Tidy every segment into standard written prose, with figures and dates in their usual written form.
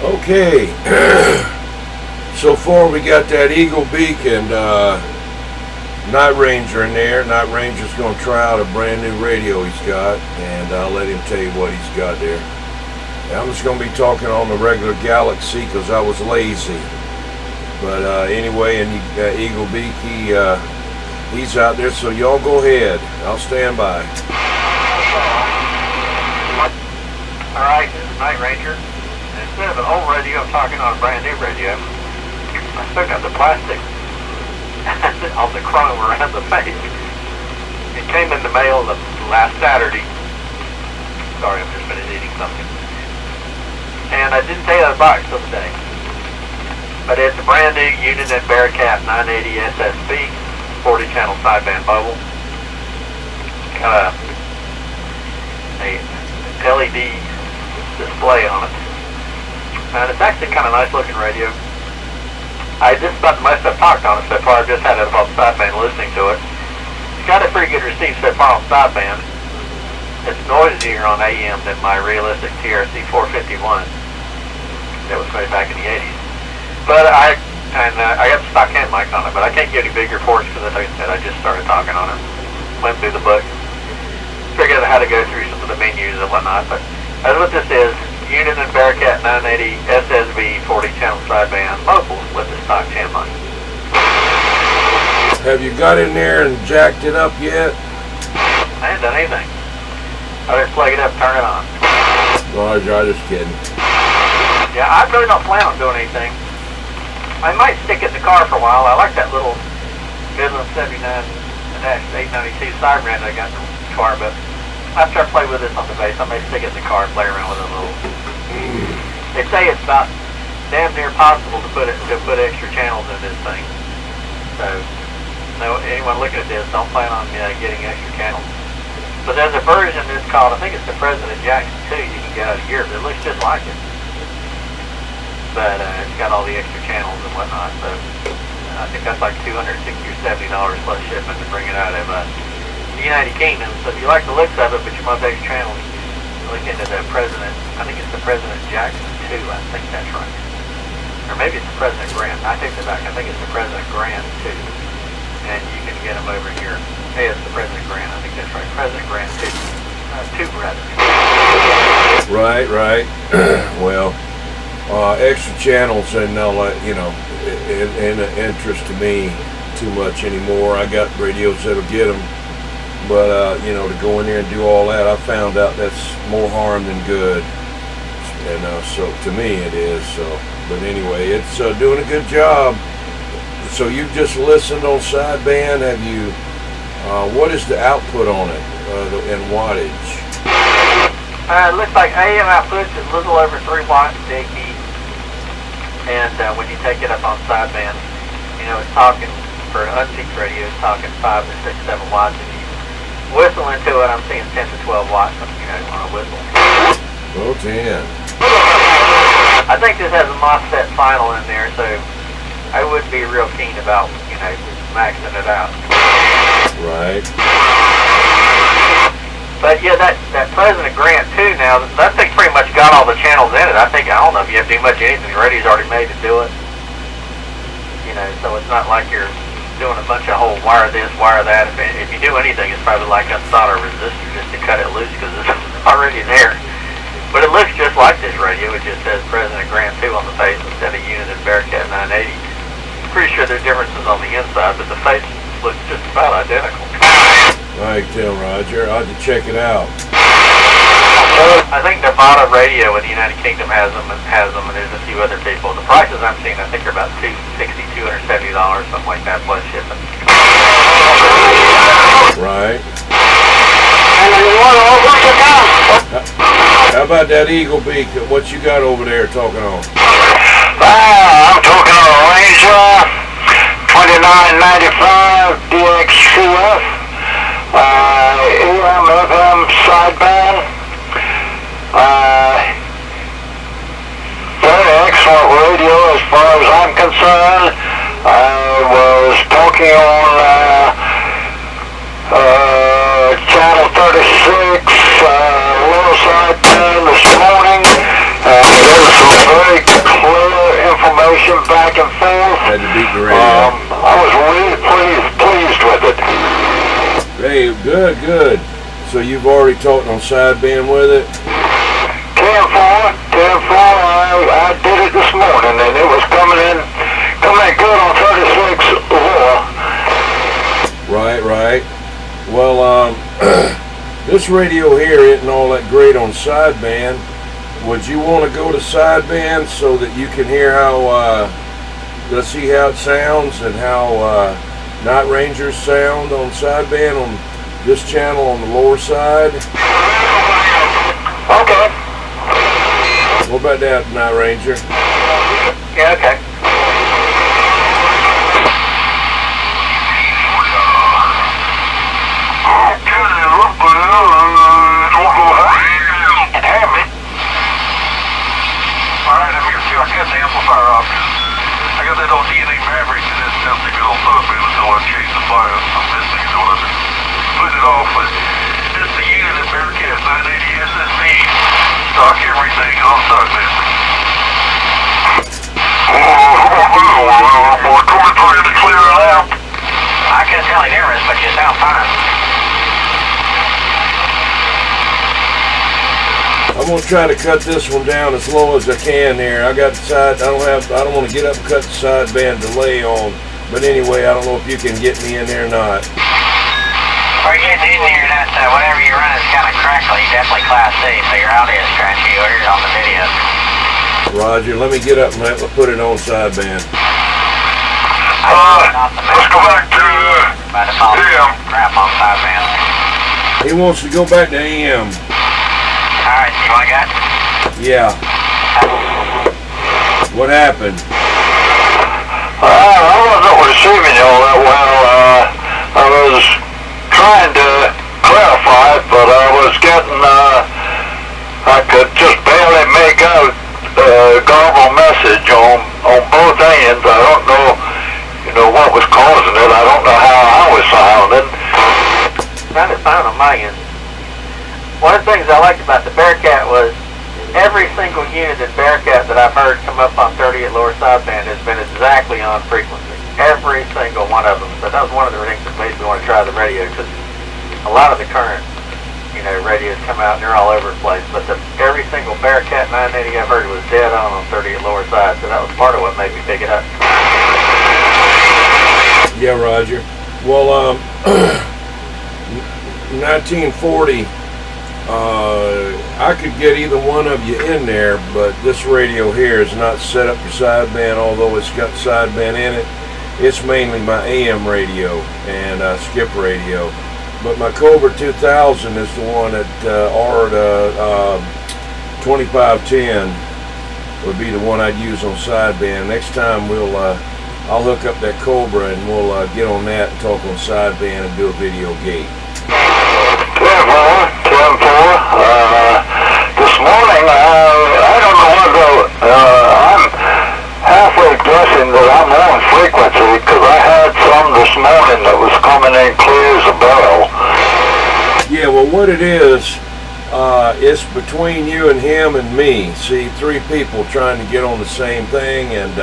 Okay, so far we got that Eagle Beak and Night Ranger in there. Night Ranger's going to try out a brand new radio he's got, and I'll let him tell you what he's got there. And I'm just going to be talking on the regular Galaxy because I was lazy. But anyway, and Eagle Beak, he's out there, so y'all go ahead. I'll stand by. Alright, this is Night Ranger. Instead of an old radio, I'm talking on a brand new radio. I took out the plastic on the chrome around the face. It came in the mail last Saturday. Sorry, I've just finished eating something. And I didn't take out the box till today. But it's a brand new Unit Bearcat 980 SSB, 40 channel sideband mobile. Got a LED display on it. And it's actually kind of nice looking radio. This is about the most I've talked on it so far. I've just had it up on sideband listening to it. It's got a pretty good receive so far on sideband. It's noisier on AM than my realistic TRC 451 that was made back in the 80s. But I got the stock hand mic on it, but I can't get any big reports because like I said, I just started talking on it. Went through the book. Figured out how to go through some of the menus and whatnot, but that's what this is. Unit Bearcat 980 SSB 40 channel sideband mobile with the stock hand mic. Have you got in there and jacked it up yet? I haven't done anything. I just plug it up, turn it on. Roger, I'm just kidding. Yeah, I really don't plan on doing anything. I might stick it in the car for a while. I like that little Midland 79-892 sideband I got in the car, but after I play with this on the bass, I may stick it in the car and play around with it a little. They say it's about damn near possible to put extra channels in this thing. So, anyone looking at this, don't plan on getting extra channels. But there's a version that's called, I think it's the President Jackson 2, you can get out of Europe. It looks just like it. But it's got all the extra channels and whatnot, so I think that's like $260 or $70 plus shipment to bring it out of the United Kingdom. So if you like the looks of it, but you want extra channels, look into the President, I think it's the President Jackson 2, I think that's right. Or maybe it's the President Grant. I take that back, I think it's the President Grant 2. And you can get them over here. Hey, it's the President Grant, I think that's right. President Grant 2. Two brothers. Right. Well, extra channels and in interest to me too much anymore. I got radios that'll get them. But, to go in there and do all that, I found out that's more harm than good. And so, to me, it is. So, but anyway, it's doing a good job. So, you've just listened on sideband. Have you, what is the output on it in wattage? It looks like AM output's a little over 3 watts big heat. And when you take it up on sideband, it's talking, for an unpeaked radio, it's talking 5 to 6, 7 watts. Whistle into it, I'm seeing 10 to 12 watts on a whistle. Oh, 10. I think this has a MOSFET final in there, so I wouldn't be real keen about, maxing it out. Right. But yeah, that President Grant 2 now, that thing pretty much got all the channels in it. I don't know if you have to do much anything. The radio's already made to do it. So it's not like you're doing a bunch of whole wire this, wire that. If you do anything, it's probably like a solder resistor just to cut it loose because it's already there. But it looks just like this radio. It just says President Grant 2 on the face instead of Unit Bearcat 980. Pretty sure there's differences on the inside, but the face looks just about identical. Right, tell Roger. I'll have to check it out. I think Nevada Radio in the United Kingdom has them, and there's a few other people. The prices I'm seeing, I think, are about $260, $270, something like that, plus shipping. Right. How about that Eagle Beak? What you got over there talking on? I'm talking on a Ranger 2995 DX2F, AM, FM, sideband. Very excellent radio as far as I'm concerned. I was talking on channel 36, low sideband this morning, and there was some very Hey, good, good. So you've already talked on sideband with it? 10-4, I did it this morning, and it was coming in good on 36 lower. Right. Well, this radio here isn't all that great on sideband. Would you want to go to sideband so that you can hear how, let's see how it sounds and how Night Rangers sound on sideband on this channel on the lower side? Okay. What about that, Night Ranger? Yeah, okay. I got the amplifier off. I got that old DNA Maverick and it's empty good on sideband until I change the bias. I'm missing it on it. Put it off, but it's the unit Bearcat 980 SSD. Stock everything on sideband. We're coming for you to clear it out. I can tell you nervous, but you sound fine. I'm gonna try to cut this one down as low as I can here. I got the side. I don't want to get up and cut the sideband delay on. But anyway, I don't know if you can get me in there or not. We're getting in there. That whatever you run is kind of crackly. Definitely Class C, so your audio is scratchy. Or you're on the video. Roger. Let me get up and put it on sideband. Let's go back to AM. Crap on sideband. He wants to go back to AM. Alright, you want to go? Yeah. What happened? I wasn't receiving you all that well. I was trying to clarify it, but I was getting, I could just barely make out the garbled message on both ends. I don't know, what was causing it. I don't know how I was sounding. Sounded fine on my end. One of the things I liked about the Bearcat was every single unit in Bearcat that I've heard come up on 30 at lower sideband has been exactly on frequency. Every single one of them. So that was one of the things that made me want to try the radio, because a lot of the current, radios come out and they're all over the place. But every single Bearcat 980 I've heard was dead on 30 at lower side. So that was part of what made me pick it up. Yeah, Roger. Well, 1940. I could get either one of you in there, but this radio here is not set up for sideband, although it's got sideband in it. It's mainly my AM radio and skip radio. But my Cobra 2000 is the one that ARD 2510 would be the one I'd use on sideband. Next time I'll hook up that Cobra and we'll get on that and talk on sideband and do a video gate. 10-4. This morning, I don't know whether I'm halfway guessing that I'm on frequency, because I had some this morning that was coming in clear as a bell. Yeah, well, what it is, it's between you and him and me. See, three people trying to get on the same thing, and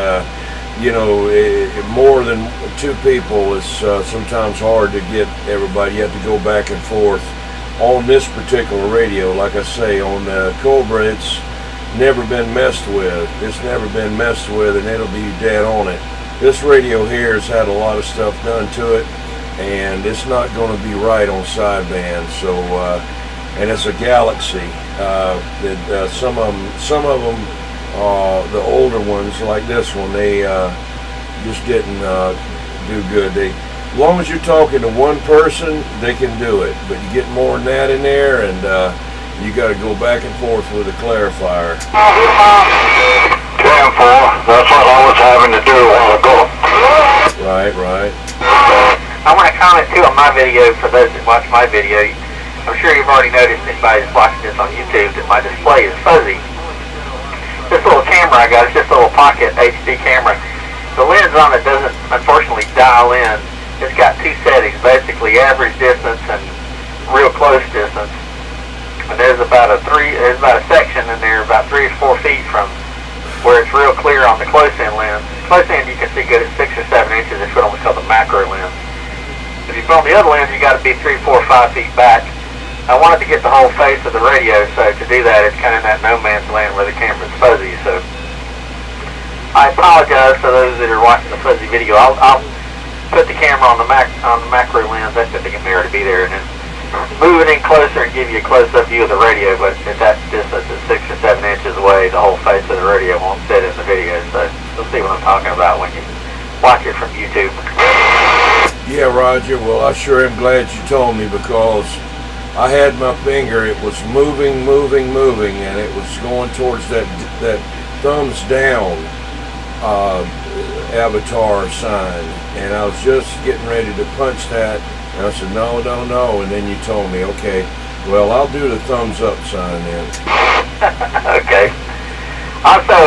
more than two people is sometimes hard to get everybody. You have to go back and forth. On this particular radio, like I say, on the Cobra, it's never been messed with. It's never been messed with, and it'll be dead on it. This radio here has had a lot of stuff done to it, and it's not going to be right on sideband. So, and it's a Galaxy. Some of them, the older ones like this one, they just didn't do good. As long as you're talking to one person, they can do it. But you get more than that in there, and you got to go back and forth with a clarifier. 10-4. That's what I was having to do a while ago. Right. I want to comment too on my video for those that watch my video. I'm sure you've already noticed, anybody that's watching this on YouTube, that my display is fuzzy. This little camera I got, it's just a little pocket HD camera. The lens on it doesn't, unfortunately, dial in. It's got two settings, basically average distance and real close distance. And there's about a section in there about 3 or 4 feet from where it's real clear on the close end lens. Close end you can see good at 6 or 7 inches. It's what we call the macro lens. If you put on the other lens, you got to be 3, 4, 5 feet back. I wanted to get the whole face of the radio, so to do that, it's kind of in that no man's land where the camera's fuzzy. So I apologize for those that are watching the fuzzy video. I'll put the camera on the macro lens. That's the mirror to be there, and then move it in closer and give you a close-up view of the radio. But at that distance, at 6 or 7 inches away, the whole face of the radio won't fit in the video. So you'll see what I'm talking about when you watch it from YouTube. Yeah, Roger. Well, I sure am glad you told me, because I had my finger, it was moving, and it was going towards that thumbs down avatar sign, and I was just getting ready to punch that, and I said, no, and then you told me, okay, well, I'll do the thumbs up sign then. Okay. Also,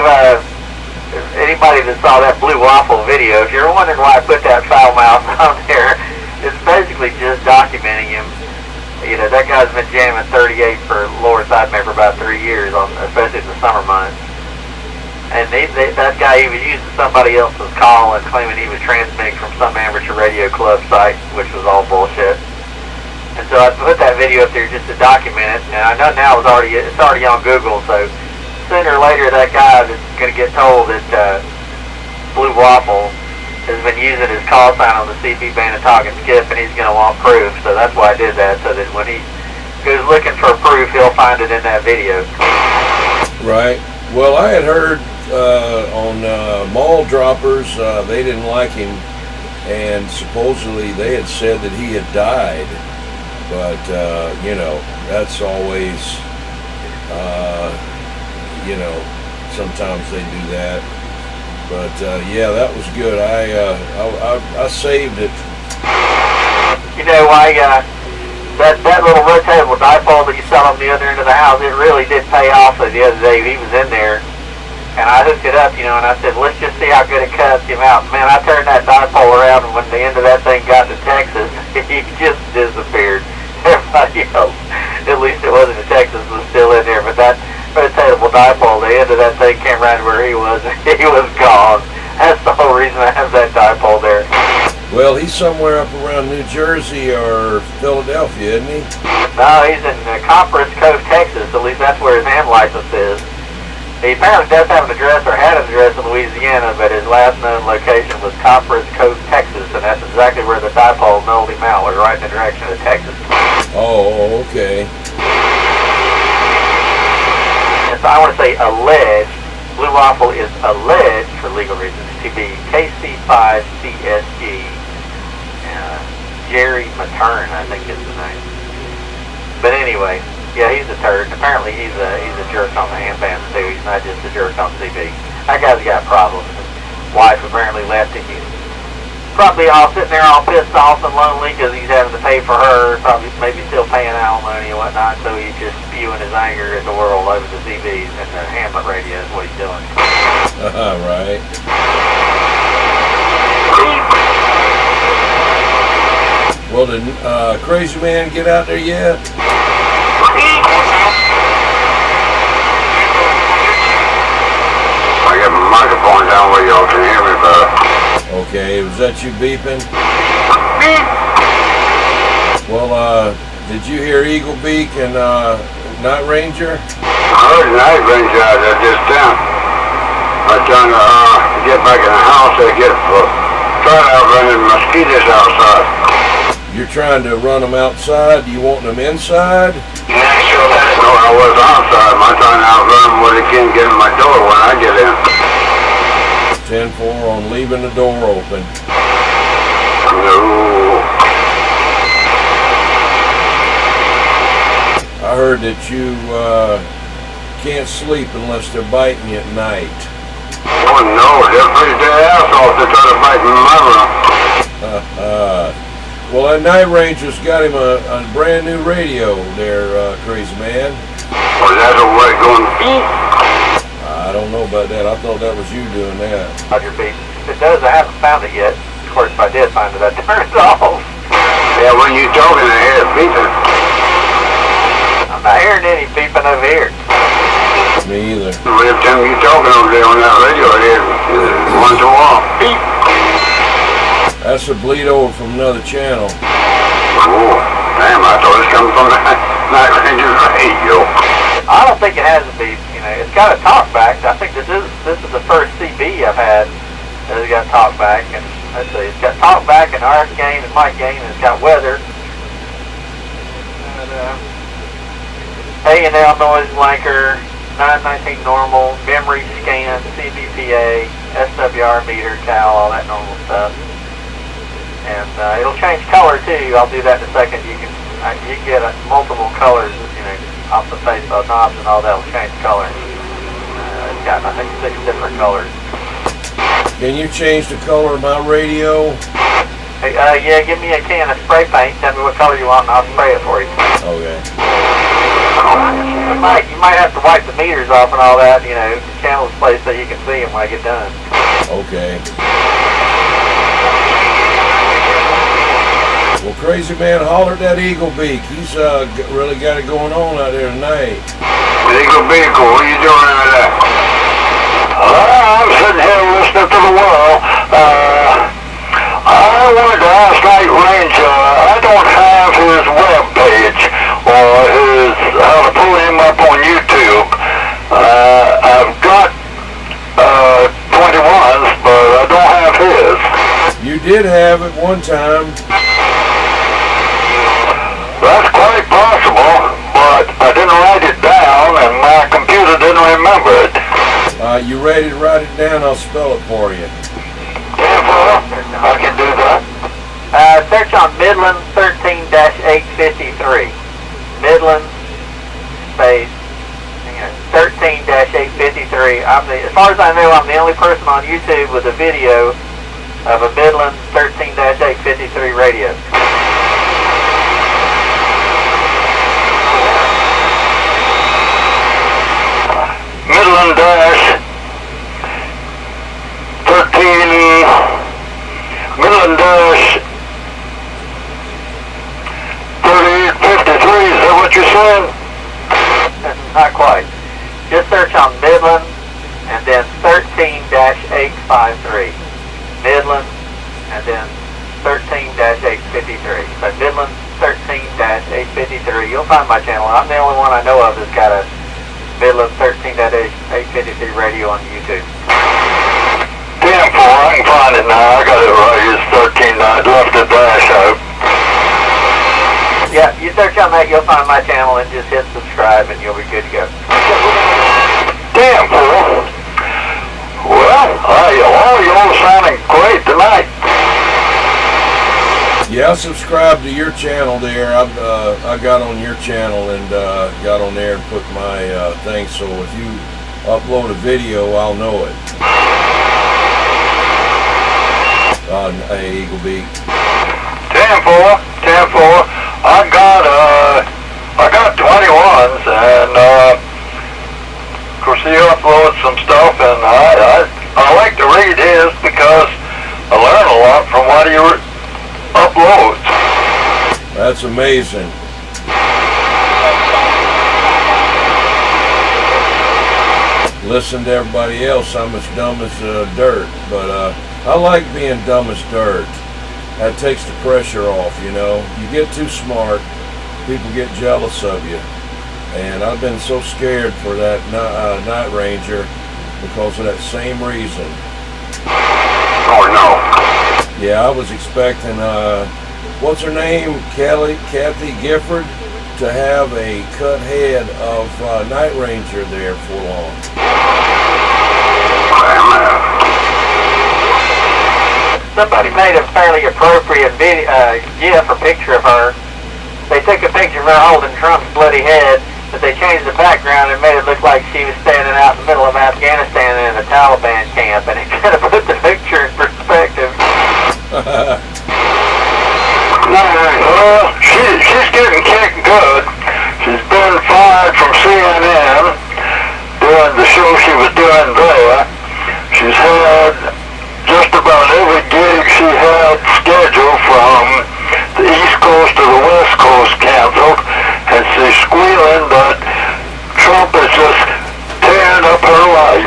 anybody that saw that Blue Waffle video, if you're wondering why I put that foul mouth on there, it's basically just documenting him. You know, that guy's been jamming 38 for lower side for about 3 years, especially in the summer months. And that guy, he was using somebody else's call and claiming he was transmitting from some amateur radio club site, which was all bullshit. And so I put that video up there just to document it. And I know now it's already on Google, so sooner or later that guy is going to get told that Blue Waffle has been using his call sign on the CB band and talking skip, and he's going to want proof. So that's why I did that, so that when he goes looking for proof, he'll find it in that video. Right. Well, I had heard on mall droppers, they didn't like him, and supposedly they had said that he had died. But, you know, that's always, you know, sometimes they do that. But yeah, that was good. I saved it. You know, that little rotatable dipole that you saw on the other end of the house, it really did pay off. The other day he was in there, and I hooked it up, you know, and I said, let's just see how good it cuts him out. Man, I turned that dipole around, and when the end of that thing got to Texas, he just disappeared. Everybody else, at least it wasn't in Texas, was still in there, but that rotatable dipole, the end of that thing came around where he was, and he was gone. That's the whole reason I have that dipole there. Well, he's somewhere up around New Jersey or Philadelphia, isn't he? No, he's in Copperas Cove, Texas. At least that's where his ham license is. He apparently does have an address, or had an address in Louisiana, but his last known location was Copperas Cove, Texas, and that's exactly where the dipole nulled him out, was right in the direction of Texas. Oh, okay. And so I want to say alleged. Blue Waffle is alleged, for legal reasons, to be KC5CSG. Jerry Matern, I think is the name. But anyway, yeah, he's a turd. Apparently he's a jerk on the ham bands too. He's not just a jerk on CB. That guy's got problems. His wife apparently left him. He's probably all sitting there all pissed off and lonely because he's having to pay for her, probably maybe still paying alimony and whatnot, so he's just spewing his anger at the world over the CBs and the Hamlet radio is what he's doing. Right. Well, did Crazy Man get out there yet? I got my microphone down where y'all can hear me better. Okay, was that you beeping? Well, did you hear Eagle Beak and Night Ranger? I heard Night Ranger out there just down. I'm trying to get back in the house to try out running mosquitoes outside. You're trying to run them outside? You want them inside? Yeah, sure. No, I was outside. I'm trying to outrun them where they can't get in my door when I get in. 10-4 on leaving the door open. No. I heard that you can't sleep unless they're biting you at night. Oh no, they'll freeze their ass off to try to bite my room. Well, that Night Ranger's got him a brand new radio there, Crazy Man. Was that a way going beep? I don't know about that. I thought that was you doing that. Roger, beep. If it does, I haven't found it yet. Of course, if I did find it, I'd turn it off. Yeah, when you talking, I hear it beeping. I'm not hearing any beeping over here. Me either. Every time you talking over there on that radio, I hear once in a while, beep. That's a bleed over from another channel. Oh, damn, I thought it was coming from the Night Ranger radio. I don't think it has to be. You know, it's got a talkback. I think this is the first CB I've had that's got talkback. And let's see, it's got talkback and RF gain and mic gain, and it's got weather. And, A&L noise blanker, 919 normal, memory scan, CVPA, SWR meter, cal, all that normal stuff. And it'll change color too. I'll do that in a second. You can get multiple colors, you know, off the face of the knobs and all that will change color. It's got, I think, 6 different colors. Can you change the color of my radio? Hey, yeah, give me a can of spray paint. Tell me what color you want, and I'll spray it for you. Okay. You might have to wipe the meters off and all that. You know, the channel display so you can see them when I get done. Okay. Well, Crazy Man hollered that Eagle Beak. He's really got it going on out there tonight. Eagle Beak, what are you doing out there? I'm sitting here listening to the world. I wanted to ask Night Ranger, I don't have his web page or how to pull him up on YouTube. I've got 21s, but I don't have his. You did have it one time. That's quite possible, but I didn't write it down and my computer didn't remember it. You ready to write it down? I'll spell it for you. Yeah, well, I can do that. Search on Midland 13-853. Midland space 13-853. As far as I know, I'm the only person on YouTube with a video of a Midland 13-853 radio. Midland dash 13, Midland dash 3853, is that what you're saying? Not quite. Just search on Midland and then 13-853. Midland and then 13-853. So Midland 13-853. You'll find my channel. I'm the only one I know of that's got a Midland 13-853 radio on YouTube. Damn fool, I can find it now. I got it right. It's 13. I left the dash out. Yeah, you search on that, you'll find my channel and just hit subscribe and you'll be good to go. Damn fool. Well, you're sounding great tonight. Yeah, I subscribed to your channel there. I got on your channel and got on there and put my thing, so if you upload a video, I'll know it. Hey, Eagle Beak. 10-4. I got 21s, and of course he uploads some stuff, and I like to read his because I learn a lot from what he uploads. That's amazing. Listen to everybody else, I'm as dumb as dirt, but I like being dumb as dirt. That takes the pressure off, you know. You get too smart, people get jealous of you. And I've been so scared for that Night Ranger because of that same reason. Oh no. Yeah, I was expecting, what's her name, Kathy Gifford, to have a cut head of Night Ranger there for long. Somebody made a fairly appropriate video, GIF or picture of her. They took a picture of her holding Trump's bloody head, but they changed the background and made it look like she was standing out in the middle of Afghanistan in a Taliban camp, and it kind of put the picture in perspective. She's getting kicked good. She's been fired from CNN doing the show she was doing there. She's had just about every gig she had scheduled from the East Coast to the West Coast canceled, and she's squealing that Trump is just tearing up her life.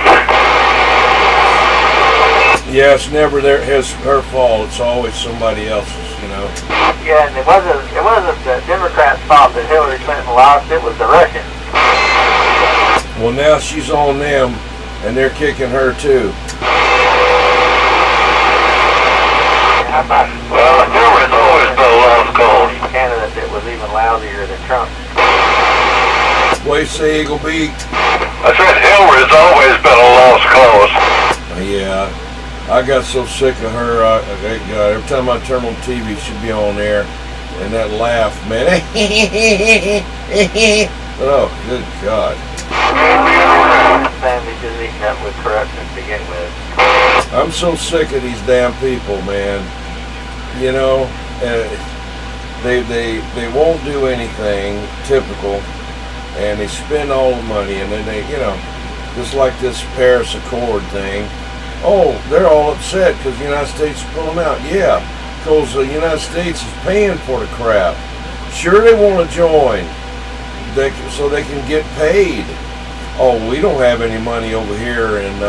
Yeah, it's never her fault. It's always somebody else's, you know. Yeah, and it wasn't the Democrats' fault that Hillary Clinton lost. It was the Russians. Well, now she's on them, and they're kicking her too. Well, Hillary's always been a lost cause. Candidate that was even lousier than Trump. What do you say, Eagle Beak? I said Hillary's always been a lost cause. Yeah, I got so sick of her. Every time I turn on TV, she'd be on there, and that laugh, man. Oh, good God. Family just eating up with corruption to begin with. I'm so sick of these damn people, man. You know, they won't do anything typical, and they spend all the money, and then they, you know, just like this Paris Accord thing. Oh, they're all upset because the United States is pulling them out. Yeah, because the United States is paying for the crap. Sure, they want to join, so they can get paid. Oh, we don't have any money over here in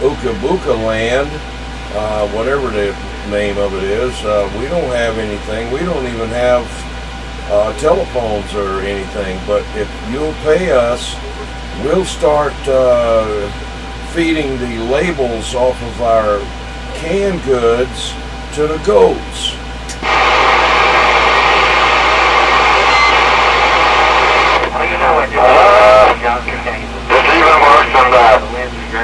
Ukabuka land, whatever the name of it is. We don't have anything. We don't even have telephones or anything. But if you'll pay us, we'll start feeding the labels off of our canned goods to the goats. It's even worse than that.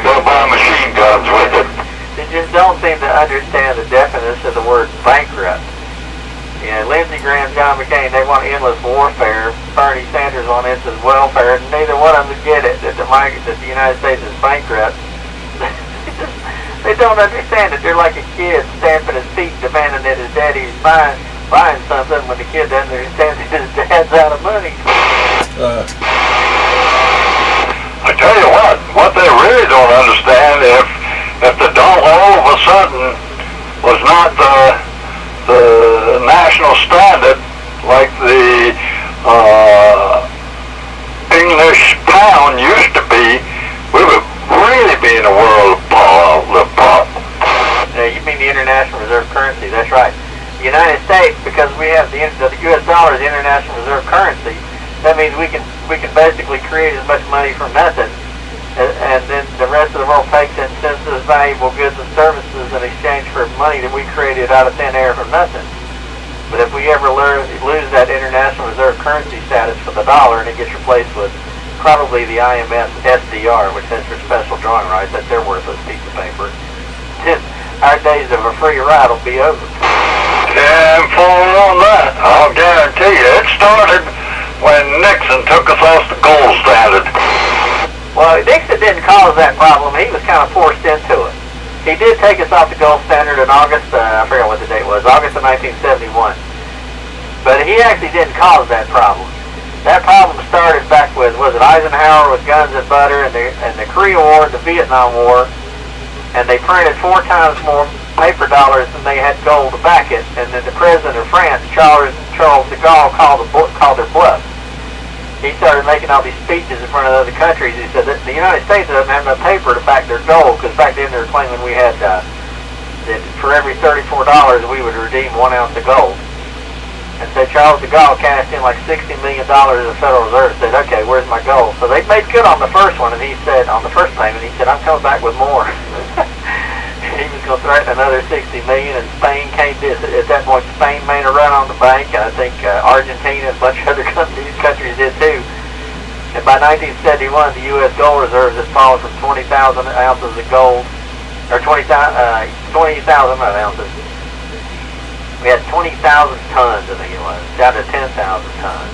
They'll buy machine guns with it. They just don't seem to understand the definition of the word bankrupt. You know, Lindsey Graham, John McCain, they want endless warfare. Bernie Sanders on instant welfare. And neither one of them get it, that the United States is bankrupt. They don't understand it. They're like a kid stamping his feet, demanding that his daddy's buying something when the kid doesn't understand that his dad's out of money. I tell you what they really don't understand, if the dollar all of a sudden was not the national standard like the English pound used to be, we would really be in a world of pop. You mean the international reserve currency? That's right. The United States, because we have the U.S. dollar as the international reserve currency, that means we can basically create as much money from nothing, and then the rest of the world takes it and sends us valuable goods and services in exchange for money that we created out of thin air from nothing. But if we ever lose that international reserve currency status for the dollar and it gets replaced with probably the IMF SDR, which has for special drawing rights, that's their worthless piece of paper, then our days of a free ride will be over. And for on that, I'll guarantee you, it started when Nixon took us off the gold standard. Well, Nixon didn't cause that problem. He was kind of forced into it. He did take us off the gold standard in August, I forgot what the date was, August of 1971. But he actually didn't cause that problem. That problem started back with, was it Eisenhower with guns and butter and the Korea War, the Vietnam War, and they printed 4 times more paper dollars than they had gold to back it. And then the president of France, Charles de Gaulle, called their bluff. He started making all these speeches in front of other countries. He said that the United States doesn't have enough paper to back their gold, because back then they were claiming we had that for every $34 we would redeem 1 ounce of gold. And so Charles de Gaulle cashed in like $60 million of the Federal Reserve, said, okay, where's my gold? So they made good on the first one, and he said, on the first payment, he said, I'm coming back with more. He was going to threaten another $60 million, and Spain came to, at that point, Spain made a run on the bank, and I think Argentina and a bunch of other countries did too. And by 1971, the U.S. gold reserves had fallen from 20,000 ounces of gold, or 20,000 ounces. We had 20,000 tons, I think it was, down to 10,000 tons.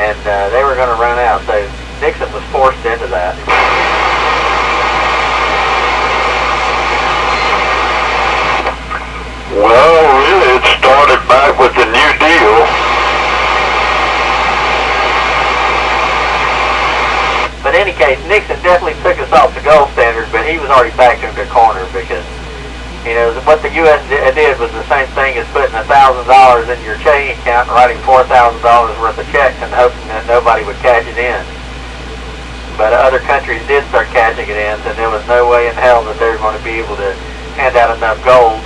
And they were going to run out, so Nixon was forced into that. Well, really, it started back with the New Deal. But in any case, Nixon definitely took us off the gold standard, but he was already backed into a corner because, you know, what the U.S. did was the same thing as putting $1,000 in your checking account and writing $4,000 worth of checks and hoping that nobody would cash it in. But other countries did start cashing it in, and there was no way in hell that they were going to be able to hand out enough gold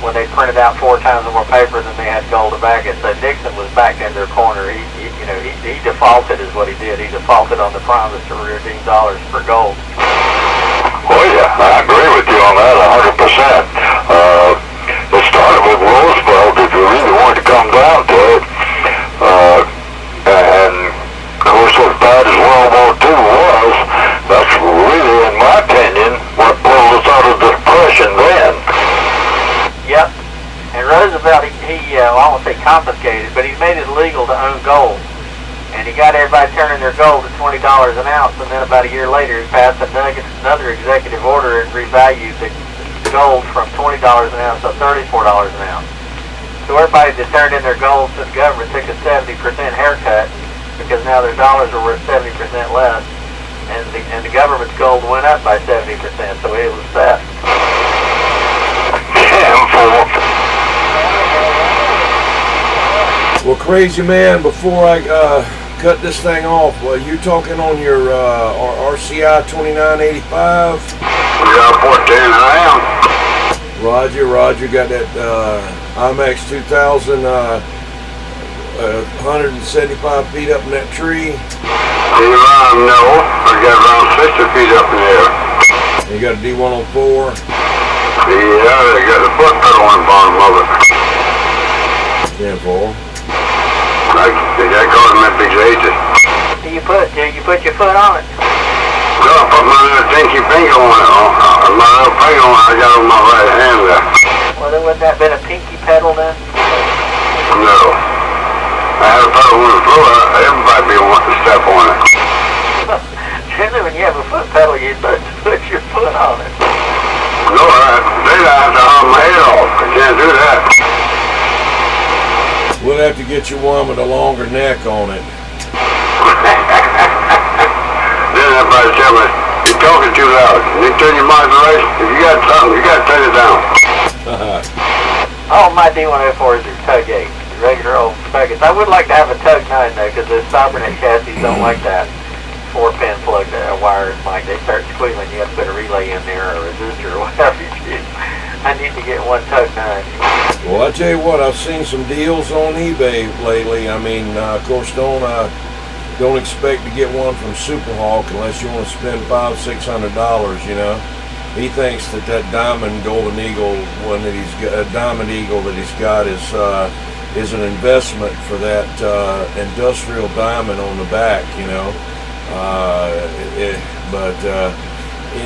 when they printed out 4 times more paper than they had gold to back it. So Nixon was backed in their corner. He defaulted is what he did. He defaulted on the promise to redeem dollars for gold. Oh yeah, I agree with you on that 100%. It started with Roosevelt, if you really wanted to come down to it. And of course, as bad as World War II was, that's really, in my opinion, what pulled us out of the Depression then. Yep. And Roosevelt, I won't say confiscated, but he made it illegal to own gold. And he got everybody turning their gold at $20 an ounce, and then about a year later he passed another executive order and revalued the gold from $20 an ounce to $34 an ounce. So everybody that turned in their gold to the government took a 70% haircut, because now their dollars are worth 70% less, and the government's gold went up by 70%, so it was theft. Well, crazy man, before I cut this thing off, you're talking on your RCI 2985? Yeah, 14 I am. Roger, got that IMAX 2000, 175 feet up in that tree. No, I got around 60 feet up in there. You got a D104? Yeah, they got a foot pedal on the bottom of it. 10-4. That goes in that big 80. Do you put your foot on it? No, I put my little dinky finger on it. My little finger on it, I got on my right hand there. Well, then wouldn't that have been a pinky pedal then? No. I had a pedal on the floor. Everybody be wanting to step on it. Generally, when you have a foot pedal, you put your foot on it. No, they have to haul my head off. I can't do that. We'll have to get you one with a longer neck on it. Then everybody tell me, you're talking too loud. You turn your modulation. If you got something, you got to turn it down. All my D104s are tug 8, regular old tug 8s. I would like to have a tug 9 though, because those Cybernet chassis don't like that 4-pin plug wire. Like they start squealing, you have to put a relay in there or a resistor or whatever you do. I need to get one tug 9. Well, I tell you what, I've seen some deals on eBay lately. I mean, of course, don't expect to get one from Superhawk unless you want to spend $500-600. You know, he thinks that Diamond Golden Eagle one that he's got, Diamond Eagle that he's got, is an investment for that industrial diamond on the back. You know,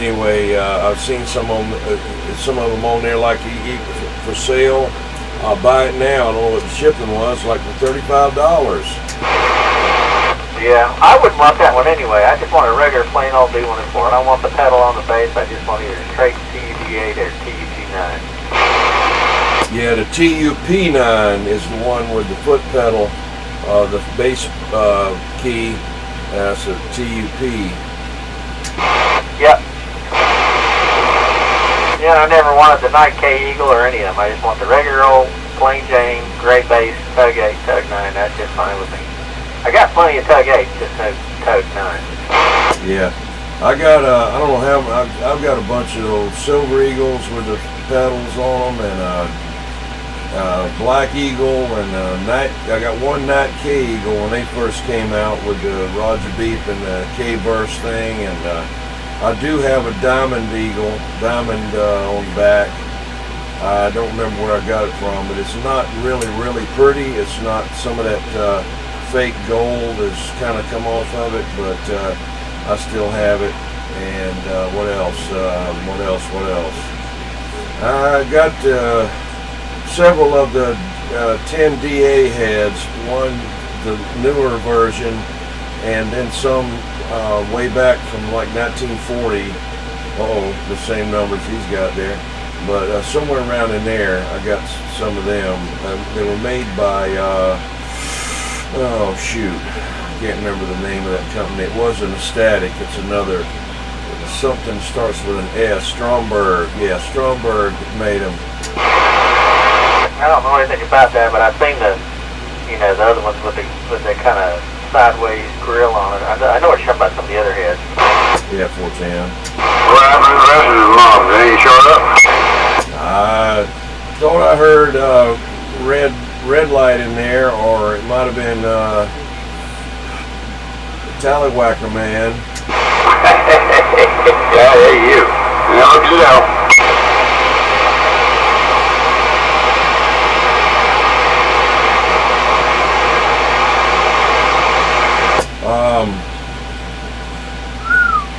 anyway, I've seen some of them on there like for sale. I'll buy it now. I don't know what the shipping was, like for $35. Yeah, I wouldn't want that one anyway. I just want a regular plain old D104. I don't want the pedal on the base. I just want either straight TUG8 or TUG9. Yeah, the TUP9 is the one with the foot pedal, the bass key. That's a TUP. Yep. Yeah, I never wanted the Night K Eagle or any of them. I just want the regular old plain Jane, gray base, tug 8, tug 9. That's just fine with me. I got plenty of tug 8, just no tug 9. Yeah, I got I don't know how I've got a bunch of those Silver Eagles with the pedals on them, and Black Eagle, and I got one Night K Eagle when they first came out with the Roger Beep and the K burst thing, and I do have a Diamond Eagle, on the back. I don't remember where I got it from, but it's not really pretty. It's not, some of that fake gold has kind of come off of it, but I still have it. And what else? I got several of the 10DA heads, one the newer version, and then some way back from like 1940. The same numbers he's got there, but somewhere around in there I got some of them. They were made by oh shoot, I can't remember the name of that company. It wasn't a Static, it's another, something starts with an S. Stromberg. Yeah, Stromberg made them. I don't know anything about that, but I've seen the other ones with the kind of sideways grill on it. I know what you're talking about, some of the other heads. Yeah, 410. What happened to the rest of his mom? They ain't showed up? thought I heard red light in there, or it might have been Tallywhacker Man. Yeah, hey, you. Never do know.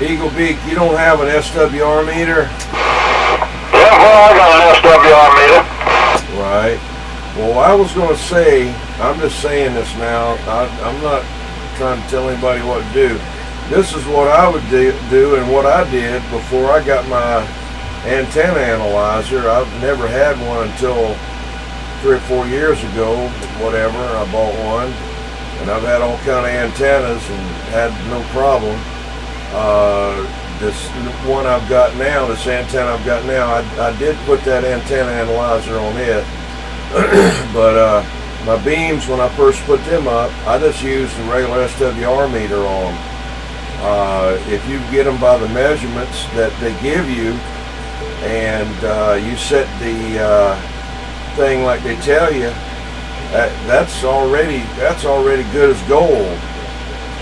Eagle Beak, you don't have an SWR meter? Yeah, well, I got an SWR meter. Right. Well, I was going to say, I'm just saying this now, I'm not trying to tell anybody what to do. This is what I would do and what I did before I got my antenna analyzer. I've never had one until 3 or 4 years ago, whatever, I bought one. And I've had all kind of antennas and had no problem. This one I've got now, this antenna I've got now, I did put that antenna analyzer on it. But my beams, when I first put them up, I just used the regular SWR meter on them. If you get them by the measurements that they give you, and you set the thing like they tell you, that's already good as gold.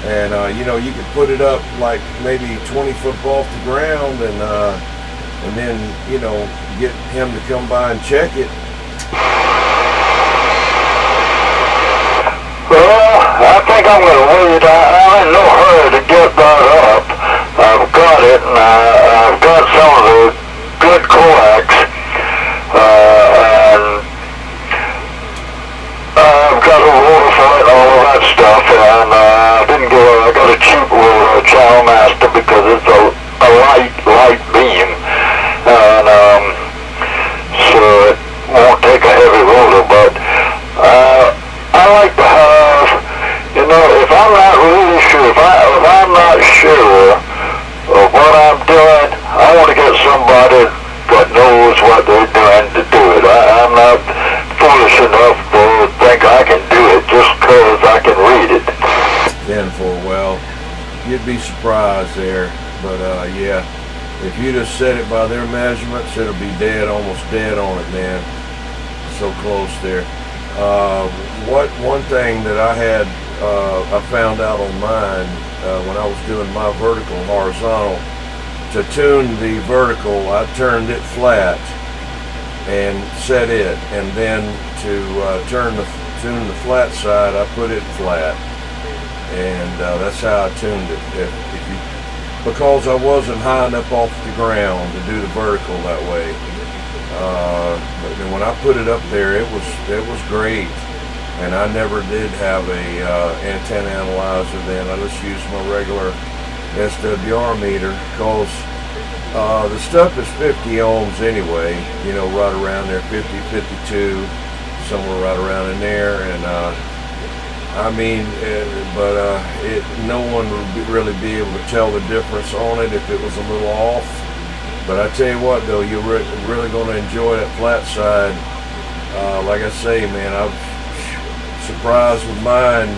And you know, you could put it up like maybe 20 foot off the ground, and then, you know, get him to come by and check it. Well, I think I'm going to wait. I'm in no hurry to get that up. I've got it, and I've got some of the good coax, and I've got a rotor for it and all of that stuff, and I got a cheap rotor, a Chow Master, because it's a light beam, and so it won't take a heavy rotor, but I like to have, you know, if I'm not really sure, if I'm not sure of what I'm doing, I want to get somebody that knows what they're doing to do it. I'm not foolish enough to think I can do it just because I can read it. 10-4, well, you'd be surprised there, but yeah, if you just set it by their measurements, it'll be dead, almost dead on it, man. So close there. One thing that I found out on mine when I was doing my vertical and horizontal, to tune the vertical, I turned it flat and set it, and then to tune the flat side, I put it flat, and that's how I tuned it. Because I wasn't high enough off the ground to do the vertical that way. But then when I put it up there, it was great, and I never did have a antenna analyzer then. I just used my regular SWR meter, because the stuff is 50 ohms anyway, you know, right around there, 50, 52, somewhere right around in there, and I mean, no one would really be able to tell the difference on it if it was a little off. But I tell you what, though, you're really going to enjoy that flat side. Like I say, man, I'm surprised with mine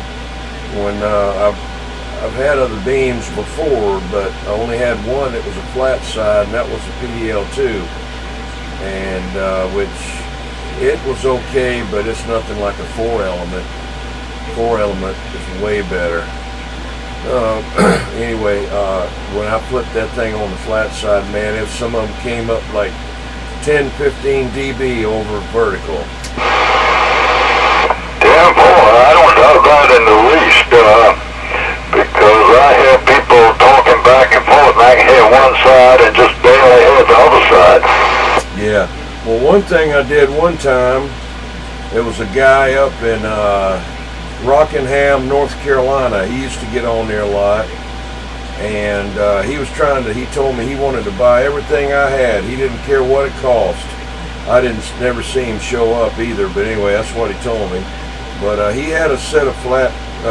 when I've had other beams before, but I only had one that was a flat side, and that was a PDL2, and which it was okay, but it's nothing like a 4-element. 4-element is way better. Anyway, when I flipped that thing on the flat side, man, if some of them came up like 10-15 dB over vertical. Damn, boy, I don't doubt that in the least, because I hear people talking back and forth, and I can hear one side and just barely hear the other side. Yeah. Well, one thing I did one time, there was a guy up in Rockingham, North Carolina. He used to get on there a lot, and he told me he wanted to buy everything I had. He didn't care what it cost. I never see him show up either, but anyway, that's what he told me. But he had a set of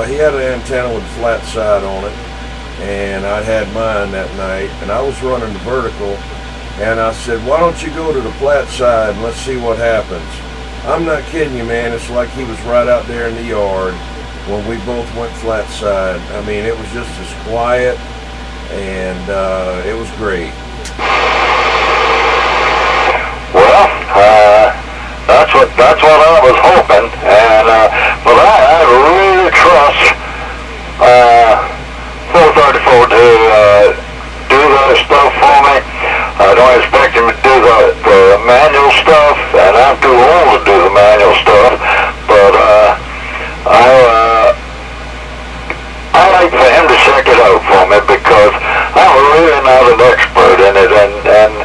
he had an antenna with a flat side on it, and I had mine that night, and I was running the vertical, and I said, why don't you go to the flat side and let's see what happens. I'm not kidding you, man. It's like he was right out there in the yard when we both went flat side. I mean, it was just as quiet, and it was great. Well, That's what I was hoping, and but I really trust 434 to do that stuff for me. I don't expect him to do the manual stuff, and I'm too old to do the manual stuff. But I like for him to check it out for me because I'm really not an expert in it, and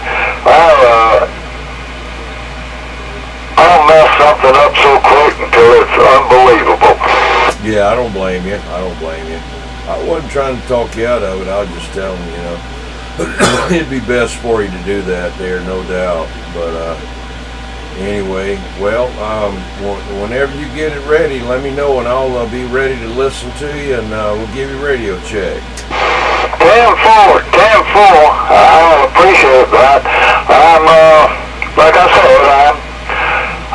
I'll mess something up so quick until it's unbelievable. Yeah, I don't blame you. I don't blame you. I wasn't trying to talk you out of it. I was just telling you, you know, it'd be best for you to do that there, no doubt. But anyway, well, whenever you get it ready, let me know, and I'll be ready to listen to you, and we'll give you a radio check. 10-4. I appreciate that. I'm, like I said,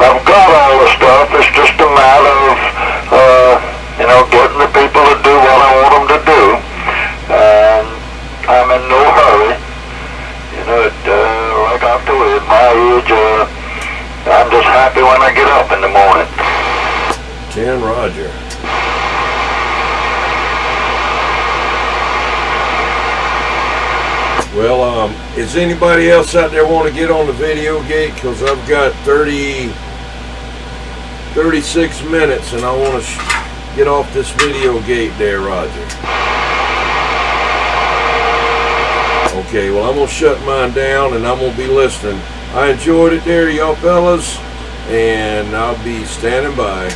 I've got all the stuff. It's just a matter of, you know, getting the people to do what I want them to do. And I'm in no hurry. You know, like I told you, at my age, I'm just happy when I get up in the morning. 10, Roger. Well, is anybody else out there want to get on the videogate? Because I've got 36 minutes, and I want to get off this videogate there, Roger. Okay, well, I'm going to shut mine down, and I'm going to be listening. I enjoyed it there, y'all fellas, and I'll be standing by.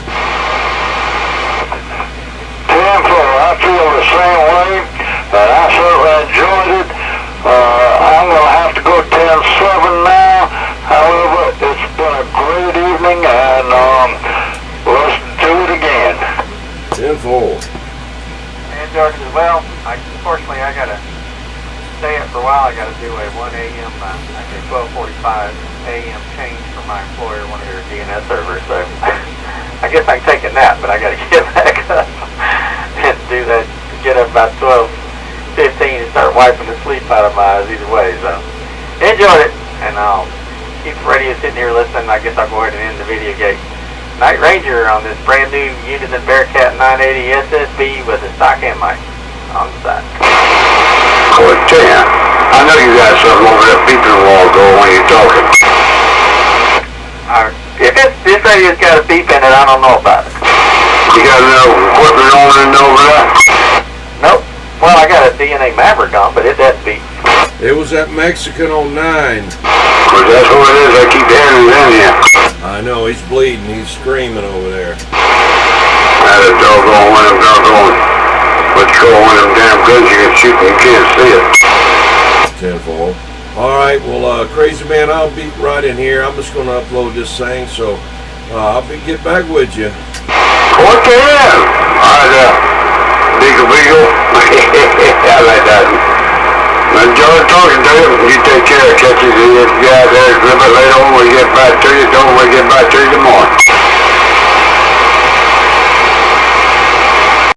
10-4, I feel the same way, and I certainly enjoyed it. I'm going to have to go 10-7 now. However, it's been a great evening, and let's do it again. 10-4. And George as well. Unfortunately, I got to stay up for a while. I got to do a 1 a.m. Actually 12:45 a.m. change for my employer, one of their DNS servers. So I guess I can take a nap, but I got to get back up and do that. Get up about 12:15 and start wiping the sleep out of my eyes either way. So enjoyed it, and I'll keep the radio sitting here listening. I guess I'll go ahead and end the videogate. Night Ranger on this brand new Unison Bearcat 980 SSB with a stock and mic on the side. Boy, Jan, I know you got something over that beeping wall going when you're talking. If this radio's got a beep in it, I don't know about it. You got enough equipment on and over there? Nope. Well, I got a DNA Maverick on, but it doesn't beep. It was that Mexican on 9. Because that's what it is. I keep hearing it in here. I know, he's bleeding. He's screaming over there. That a doggone one of them doggone patrol one of them damn guns you can shoot and you can't see it. 10-4. All right, well, Crazy Man, I'll be right in here. I'm just going to upload this thing, so I'll get back with you. What the hell? All right, Eagle Beak. I like that. I enjoyed talking to you. You take care. Catch you. Yeah, there's a little bit later on. We get back to you. Don't we get back to you tomorrow?